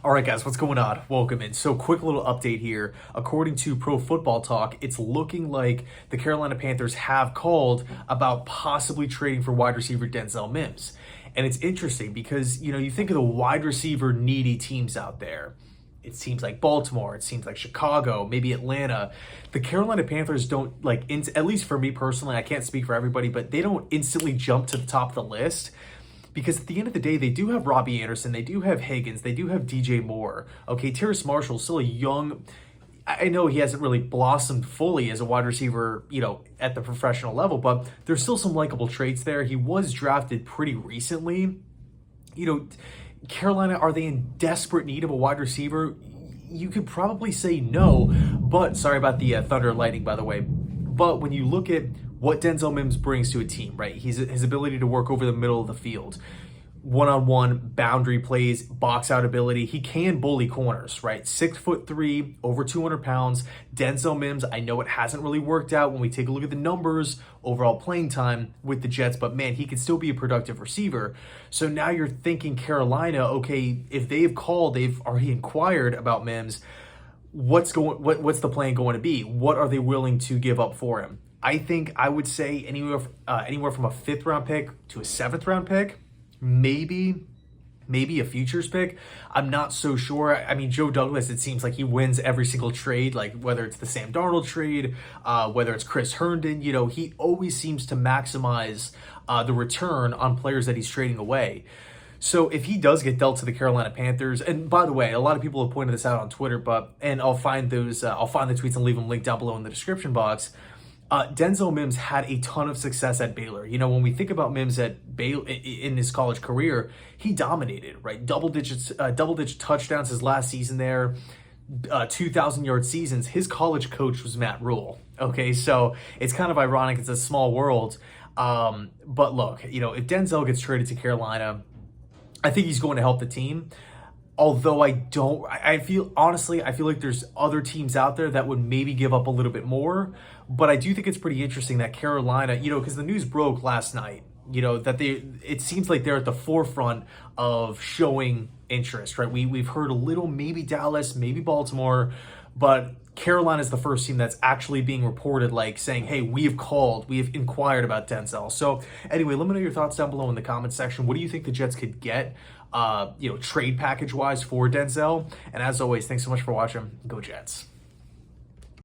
All right, guys, what's going on? Welcome in. So, quick little update here. According to Pro Football Talk, it's looking like the Carolina Panthers have called about possibly trading for wide receiver Denzel Mims. And it's interesting because, you think of the wide receiver needy teams out there. It seems like Baltimore, it seems like Chicago, maybe Atlanta. The Carolina Panthers don't, at least for me personally, I can't speak for everybody, but they don't instantly jump to the top of the list. Because at the end of the day, they do have Robbie Anderson, they do have Higgins, they do have DJ Moore. Okay, Terrace Marshall, still a young, I know he hasn't really blossomed fully as a wide receiver, at the professional level, but there's still some likable traits there. He was drafted pretty recently. Carolina, are they in desperate need of a wide receiver? You could probably say no, but sorry about the thunder and lightning, by the way. But when you look at what Denzel Mims brings to a team, right? His ability to work over the middle of the field, one-on-one boundary plays, box out ability. He can bully corners, right? 6'3", over 200 pounds. Denzel Mims, I know it hasn't really worked out when we take a look at the numbers, overall playing time with the Jets, but man, he can still be a productive receiver. So now you're thinking Carolina, okay, if they've called, they've already inquired about Mims, what's the plan going to be? What are they willing to give up for him? I think I would say anywhere from a 5th round pick to a 7th round pick, maybe a futures pick. I'm not so sure. I mean, Joe Douglas, it seems like he wins every single trade, like whether it's the Sam Darnold trade, whether it's Chris Herndon, he always seems to maximize the return on players that he's trading away. So if he does get dealt to the Carolina Panthers, and by the way, a lot of people have pointed this out on Twitter, and I'll find the tweets and leave them linked down below in the description box. Denzel Mims had a ton of success at Baylor. When we think about Mims at Baylor in his college career, he dominated, right? Double digit touchdowns his last season there, 2,000-yard seasons. His college coach was Matt Rhule. Okay, so it's kind of ironic. It's a small world. But look, if Denzel gets traded to Carolina, I think he's going to help the team. Although I feel like there's other teams out there that would maybe give up a little bit more. But I do think it's pretty interesting that Carolina, because the news broke last night, that it seems like they're at the forefront of showing interest, right? We've heard a little, maybe Dallas, maybe Baltimore, but Carolina is the first team that's actually being reported, saying, hey, we have inquired about Denzel. So anyway, let me know your thoughts down below in the comments section. What do you think the Jets could get, trade package wise for Denzel? And as always, thanks so much for watching. Go Jets.